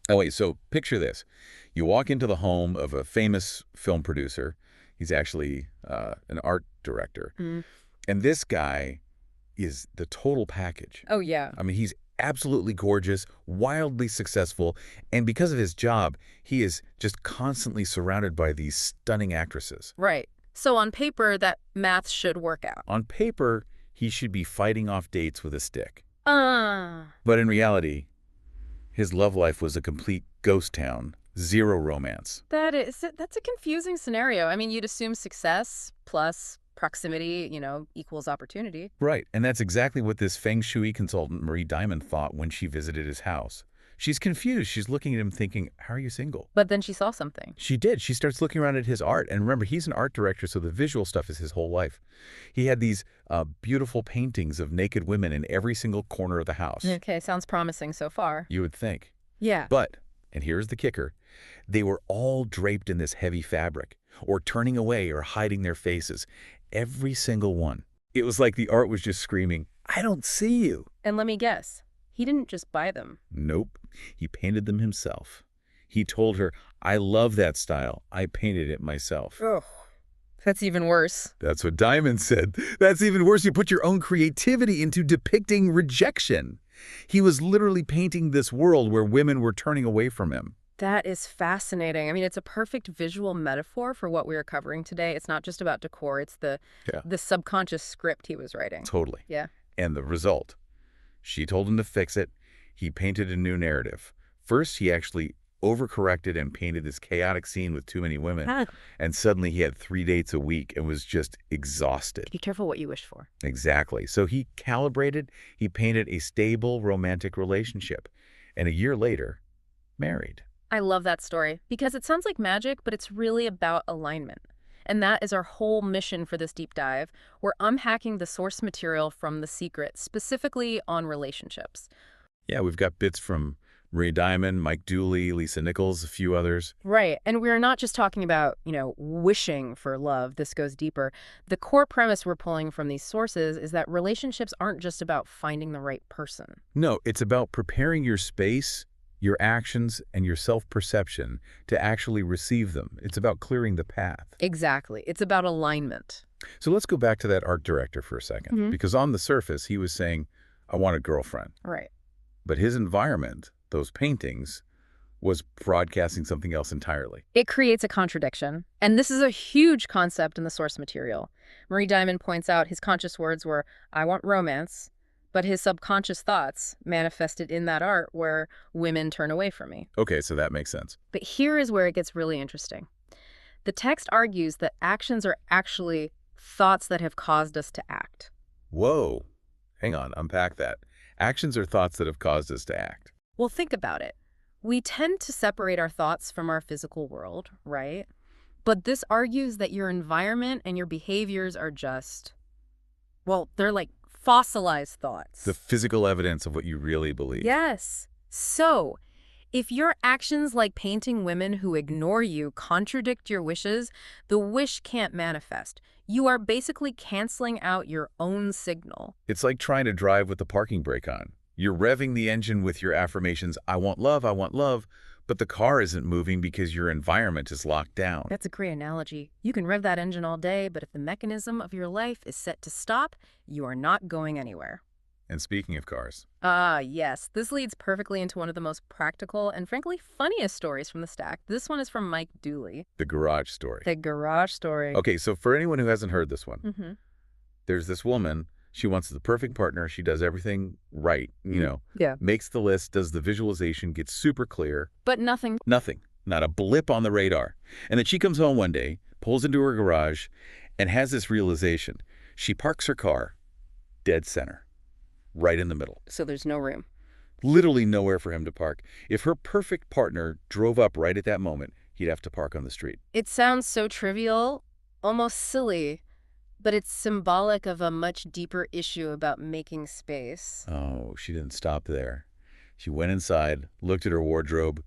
Oh, wait, so picture this. You walk into the home of a famous film producer. He's actually an art director. Mm. And this guy is the total package. Oh, yeah. I mean, he's absolutely gorgeous, wildly successful, and because of his job, he is just constantly surrounded by these stunning actresses. Right. So on paper, that math should work out. On paper, he should be fighting off dates with a stick. Uh, But in reality, his love life was a complete ghost town, zero romance. that's a confusing scenario. I mean, you'd assume success plus proximity, equals opportunity. Right, and that's exactly what this feng shui consultant Marie Diamond thought when she visited his house. She's confused. She's looking at him thinking, how are you single? But then she saw something. She did. She starts looking around at his art. And remember, he's an art director, so the visual stuff is his whole life. He had these beautiful paintings of naked women in every single corner of the house. Okay, sounds promising so far. You would think. Yeah. But, and here's the kicker, they were all draped in this heavy fabric, or turning away or hiding their faces. Every single one. It was like the art was just screaming, I don't see you. And let me guess, he didn't just buy them. Nope. He painted them himself. He told her, I love that style. I painted it myself. Oh, that's even worse. That's what Diamond said. That's even worse. You put your own creativity into depicting rejection. He was literally painting this world where women were turning away from him. That is fascinating. I mean, it's a perfect visual metaphor for what we are covering today. It's not just about decor. It's the subconscious script he was writing. Totally. Yeah. And the result. She told him to fix it. He painted a new narrative. First, he actually overcorrected and painted this chaotic scene with too many women. Ah. And suddenly he had 3 dates a week and was just exhausted. Be careful what you wish for. Exactly. So he calibrated. He painted a stable romantic relationship. And a year later, married. I love that story because it sounds like magic, but it's really about alignment. And that is our whole mission for this deep dive. We're unpacking the source material from The Secret, specifically on relationships. Yeah, we've got bits from Marie Diamond, Mike Dooley, Lisa Nichols, a few others. Right. And we're not just talking about, wishing for love. This goes deeper. The core premise we're pulling from these sources is that relationships aren't just about finding the right person. No, it's about preparing your space, your actions, and your self-perception to actually receive them. It's about clearing the path. Exactly. It's about alignment. So let's go back to that art director for a second, because on the surface, he was saying, I want a girlfriend. Right. But his environment, those paintings, was broadcasting something else entirely. It creates a contradiction. And this is a huge concept in the source material. Marie Diamond points out his conscious words were, I want romance, but his subconscious thoughts manifested in that art where women turn away from me. Okay, so that makes sense. But here is where it gets really interesting. The text argues that actions are actually thoughts that have caused us to act. Whoa. Hang on, unpack that. Actions are thoughts that have caused us to act. Well, think about it. We tend to separate our thoughts from our physical world, right? But this argues that your environment and your behaviors are just, well, they're like fossilized thoughts. The physical evidence of what you really believe. Yes. So, if your actions like painting women who ignore you contradict your wishes, the wish can't manifest. You are basically canceling out your own signal. It's like trying to drive with the parking brake on. You're revving the engine with your affirmations, I want love, but the car isn't moving because your environment is locked down. That's a great analogy. You can rev that engine all day, but if the mechanism of your life is set to stop, you are not going anywhere. And speaking of cars. Yes. This leads perfectly into one of the most practical and frankly funniest stories from the stack. This one is from Mike Dooley. The garage story. The garage story. Okay, so for anyone who hasn't heard this one, there's this woman. She wants the perfect partner. She does everything right, Yeah. makes the list, does the visualization, gets super clear. But nothing. Nothing. Not a blip on the radar. And then she comes home one day, pulls into her garage, and has this realization. She parks her car dead center, right in the middle. So there's no room. Literally nowhere for him to park. If her perfect partner drove up right at that moment, he'd have to park on the street. It sounds so trivial, almost silly, but it's symbolic of a much deeper issue about making space. Oh, she didn't stop there. She went inside, looked at her wardrobe,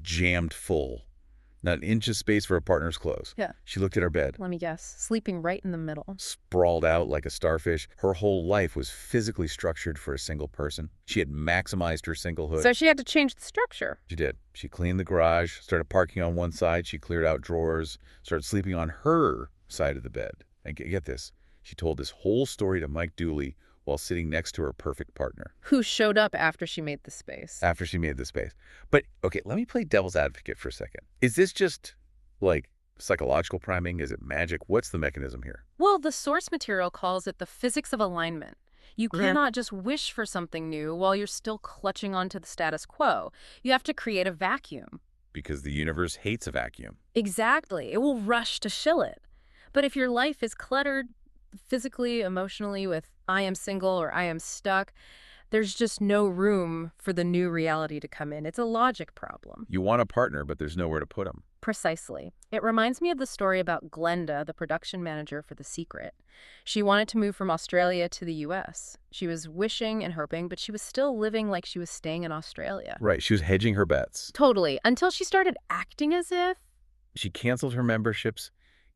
jammed full. Not an inch of space for a partner's clothes. Yeah. She looked at her bed, Let me guess. Sleeping right in the middle. sprawled out like a starfish. Her whole life was physically structured for a single person. She had maximized her singlehood. So she had to change the structure. She did. She cleaned the garage, started parking on one side. She cleared out drawers, started sleeping on her side of the bed. And get this, she told this whole story to Mike Dooley while sitting next to her perfect partner. Who showed up after she made the space. After she made the space. But, okay, let me play devil's advocate for a second. Is this just, like, psychological priming? Is it magic? What's the mechanism here? Well, the source material calls it the physics of alignment. You Okay. cannot just wish for something new while you're still clutching onto the status quo. You have to create a vacuum. Because the universe hates a vacuum. Exactly. It will rush to shill it. But if your life is cluttered physically, emotionally with I am single or I am stuck, there's just no room for the new reality to come in. It's a logic problem. You want a partner, but there's nowhere to put him. Precisely. It reminds me of the story about Glenda, the production manager for The Secret. She wanted to move from Australia to the US. She was wishing and hoping, but she was still living like she was staying in Australia. Right, she was hedging her bets. Totally. Until she started acting as if. She canceled her memberships,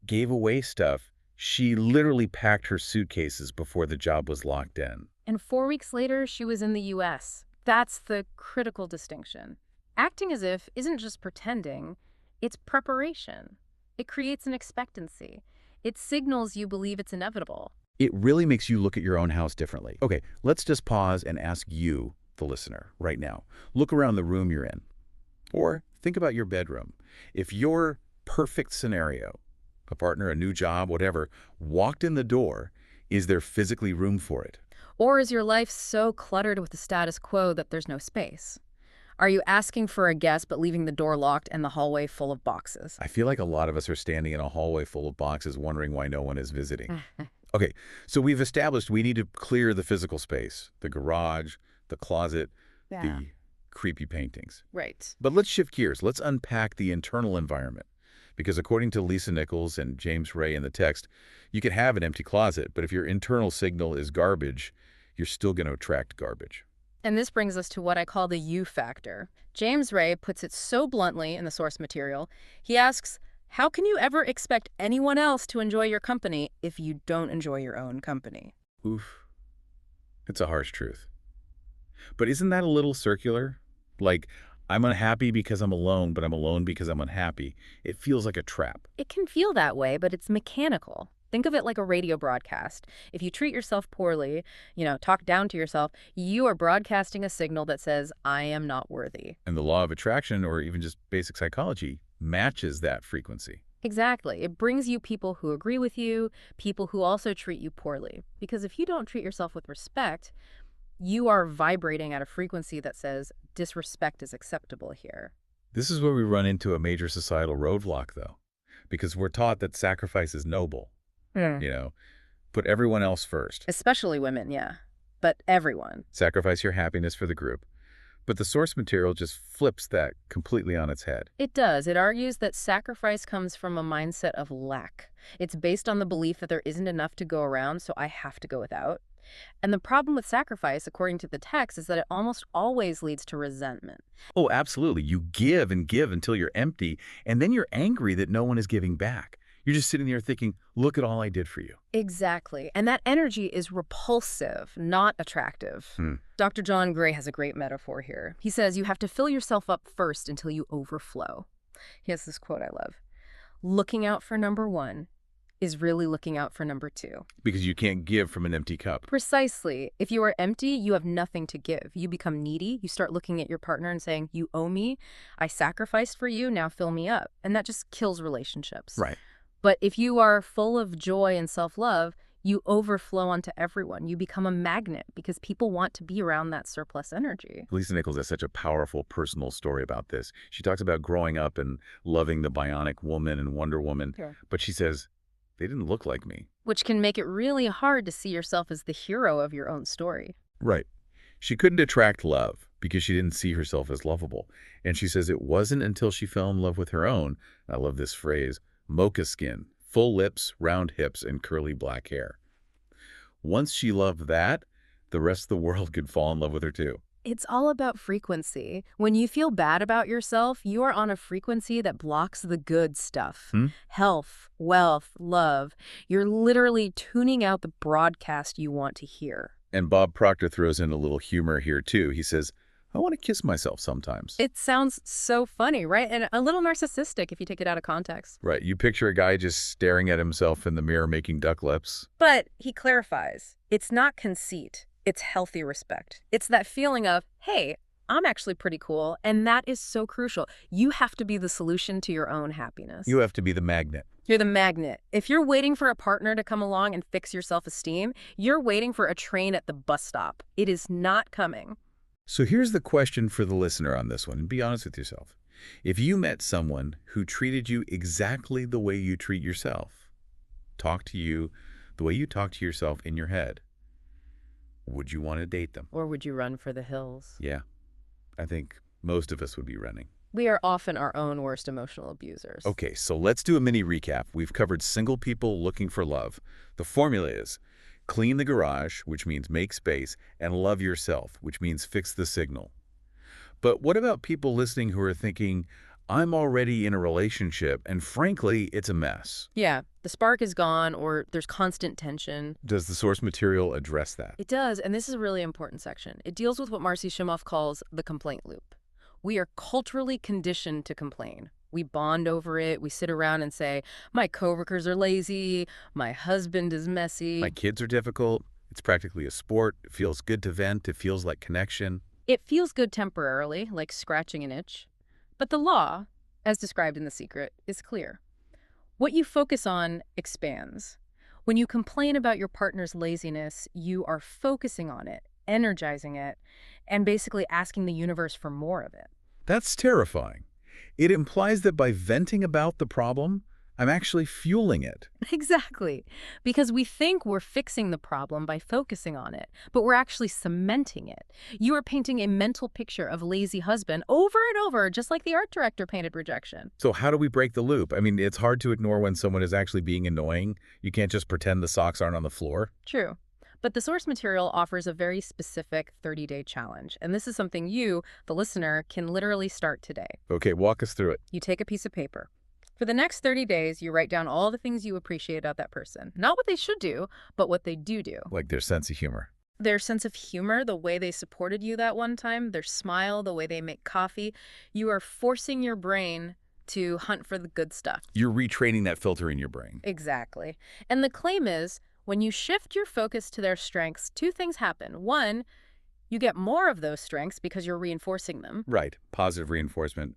gave away stuff. She literally packed her suitcases before the job was locked in. And 4 weeks later, she was in the US. That's the critical distinction. Acting as if isn't just pretending, it's preparation. It creates an expectancy. It signals you believe it's inevitable. It really makes you look at your own house differently. Okay, let's just pause and ask you, the listener, right now. Look around the room you're in. Or think about your bedroom. If your perfect scenario, a partner, a new job, whatever, walked in the door, is there physically room for it? Or is your life so cluttered with the status quo that there's no space? Are you asking for a guest but leaving the door locked and the hallway full of boxes? I feel like a lot of us are standing in a hallway full of boxes wondering why no one is visiting. Okay, so we've established we need to clear the physical space, the garage, the closet, the creepy paintings. Right. But let's shift gears. Let's unpack the internal environment. Because according to Lisa Nichols and James Ray in the text, you can have an empty closet, but if your internal signal is garbage, you're still going to attract garbage. And this brings us to what I call the you factor. James Ray puts it so bluntly in the source material. He asks, how can you ever expect anyone else to enjoy your company if you don't enjoy your own company? Oof. It's a harsh truth. But isn't that a little circular? Like, I'm unhappy because I'm alone, but I'm alone because I'm unhappy. It feels like a trap. It can feel that way, but it's mechanical. Think of it like a radio broadcast. If you treat yourself poorly, talk down to yourself, you are broadcasting a signal that says, I am not worthy. And the law of attraction, or even just basic psychology, matches that frequency. Exactly. It brings you people who agree with you, people who also treat you poorly. Because if you don't treat yourself with respect, you are vibrating at a frequency that says disrespect is acceptable here. This is where we run into a major societal roadblock, though, because we're taught that sacrifice is noble. Put everyone else first. Especially women, yeah. But everyone. Sacrifice your happiness for the group. But the source material just flips that completely on its head. It does. It argues that sacrifice comes from a mindset of lack. It's based on the belief that there isn't enough to go around, so I have to go without. And the problem with sacrifice, according to the text, is that it almost always leads to resentment. Oh, absolutely. You give and give until you're empty, and then you're angry that no one is giving back. You're just sitting there thinking, look at all I did for you. Exactly. And that energy is repulsive, not attractive. Dr. John Gray has a great metaphor here. He says you have to fill yourself up first until you overflow. He has this quote I love. Looking out for number one is really looking out for number two. Because you can't give from an empty cup. Precisely. If you are empty, you have nothing to give. You become needy. You start looking at your partner and saying, you owe me. I sacrificed for you. Now fill me up. And that just kills relationships. Right. But if you are full of joy and self-love, you overflow onto everyone. You become a magnet because people want to be around that surplus energy. Lisa Nichols has such a powerful personal story about this. She talks about growing up and loving the Bionic Woman and Wonder Woman. Sure. But she says, they didn't look like me. Which can make it really hard to see yourself as the hero of your own story. Right. She couldn't attract love because she didn't see herself as lovable. And she says it wasn't until she fell in love with her own, I love this phrase, mocha skin, full lips, round hips, and curly black hair. Once she loved that, the rest of the world could fall in love with her too. It's all about frequency. When you feel bad about yourself, you are on a frequency that blocks the good stuff. Hmm? Health, wealth, love. You're literally tuning out the broadcast you want to hear. And Bob Proctor throws in a little humor here, too. He says, I want to kiss myself sometimes. It sounds so funny, right? And a little narcissistic if you take it out of context. Right. You picture a guy just staring at himself in the mirror making duck lips. But he clarifies, it's not conceit. It's healthy respect. It's that feeling of, hey, I'm actually pretty cool, and that is so crucial. You have to be the solution to your own happiness. You have to be the magnet. You're the magnet. If you're waiting for a partner to come along and fix your self-esteem, you're waiting for a train at the bus stop. It is not coming. So here's the question for the listener on this one, and be honest with yourself. If you met someone who treated you exactly the way you treat yourself, talk to you the way you talk to yourself in your head, would you want to date them? Or would you run for the hills? Yeah, I think most of us would be running. We are often our own worst emotional abusers. Okay, so let's do a mini recap. We've covered single people looking for love. The formula is clean the garage, which means make space, and love yourself, which means fix the signal. But what about people listening who are thinking, I'm already in a relationship, and frankly, it's a mess? Yeah, the spark is gone or there's constant tension. Does the source material address that? It does, and this is a really important section. It deals with what Marcy Shimoff calls the complaint loop. We are culturally conditioned to complain. We bond over it. We sit around and say, my coworkers are lazy. My husband is messy. My kids are difficult. It's practically a sport. It feels good to vent. It feels like connection. It feels good temporarily, like scratching an itch. But the law, as described in The Secret, is clear. What you focus on expands. When you complain about your partner's laziness, you are focusing on it, energizing it, and basically asking the universe for more of it. That's terrifying. It implies that by venting about the problem, I'm actually fueling it. Exactly. Because we think we're fixing the problem by focusing on it, but we're actually cementing it. You are painting a mental picture of lazy husband over and over, just like the art director painted rejection. So how do we break the loop? I mean, it's hard to ignore when someone is actually being annoying. You can't just pretend the socks aren't on the floor. True. But the source material offers a very specific 30-day challenge. And this is something you, the listener, can literally start today. Okay, walk us through it. You take a piece of paper. For the next 30 days, you write down all the things you appreciate about that person. Not what they should do, but what they do. Like their sense of humor. Their sense of humor, the way they supported you that one time, their smile, the way they make coffee. You are forcing your brain to hunt for the good stuff. You're retraining that filter in your brain. Exactly. And the claim is, when you shift your focus to their strengths, two things happen. One, you get more of those strengths because you're reinforcing them. Right. Positive reinforcement.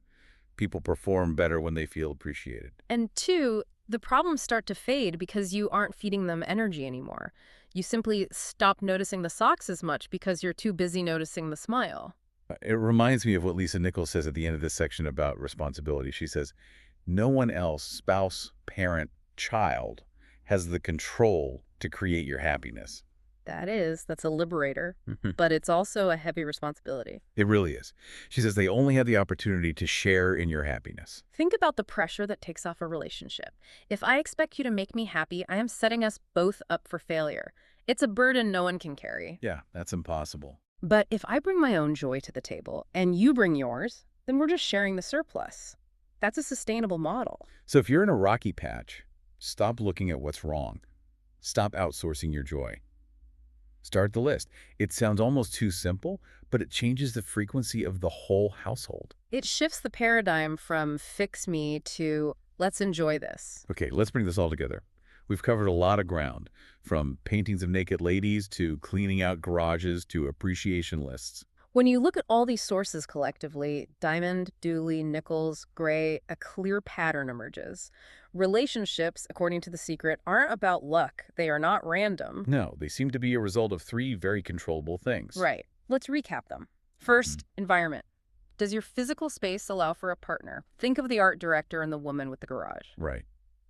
People perform better when they feel appreciated. And two, the problems start to fade because you aren't feeding them energy anymore. You simply stop noticing the socks as much because you're too busy noticing the smile. It reminds me of what Lisa Nichols says at the end of this section about responsibility. She says, no one else, spouse, parent, child, has the control to create your happiness. That's a liberator, but it's also a heavy responsibility. It really is. She says they only have the opportunity to share in your happiness. Think about the pressure that takes off a relationship. If I expect you to make me happy, I am setting us both up for failure. It's a burden no one can carry. Yeah, that's impossible. But if I bring my own joy to the table and you bring yours, then we're just sharing the surplus. That's a sustainable model. So if you're in a rocky patch, stop looking at what's wrong. Stop outsourcing your joy. Start the list. It sounds almost too simple, but it changes the frequency of the whole household. It shifts the paradigm from fix me to let's enjoy this. Okay, let's bring this all together. We've covered a lot of ground, from paintings of naked ladies to cleaning out garages to appreciation lists. When you look at all these sources collectively, Diamond, Dooley, Nichols, Gray, a clear pattern emerges. Relationships, according to The Secret, aren't about luck. They are not random. No, they seem to be a result of three very controllable things. Right. Let's recap them. First, environment. Does your physical space allow for a partner? Think of the art director and the woman with the garage. Right.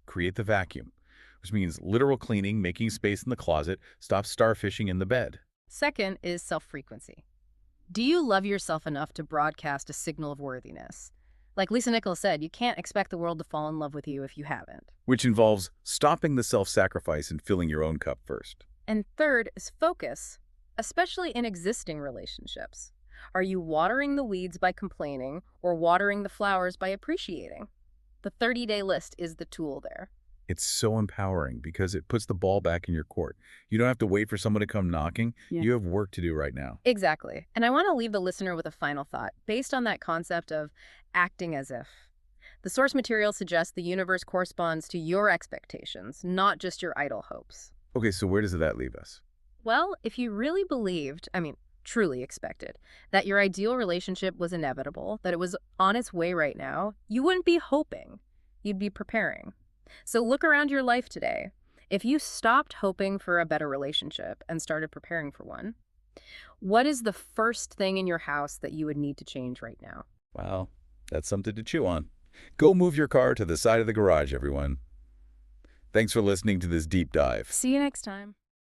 Create the vacuum, which means literal cleaning, making space in the closet, stop starfishing in the bed. Second is self-frequency. Do you love yourself enough to broadcast a signal of worthiness? Like Lisa Nichols said, you can't expect the world to fall in love with you if you haven't. Which involves stopping the self-sacrifice and filling your own cup first. And third is focus, especially in existing relationships. Are you watering the weeds by complaining or watering the flowers by appreciating? The 30-day list is the tool there. It's so empowering because it puts the ball back in your court. You don't have to wait for someone to come knocking. Yeah. You have work to do right now. Exactly. And I want to leave the listener with a final thought based on that concept of acting as if. The source material suggests the universe corresponds to your expectations, not just your idle hopes. Okay, so where does that leave us? Well, if you really believed, truly expected, that your ideal relationship was inevitable, that it was on its way right now, you wouldn't be hoping. You'd be preparing. So look around your life today. If you stopped hoping for a better relationship and started preparing for one, what is the first thing in your house that you would need to change right now? Wow, that's something to chew on. Go move your car to the side of the garage, everyone. Thanks for listening to this deep dive. See you next time.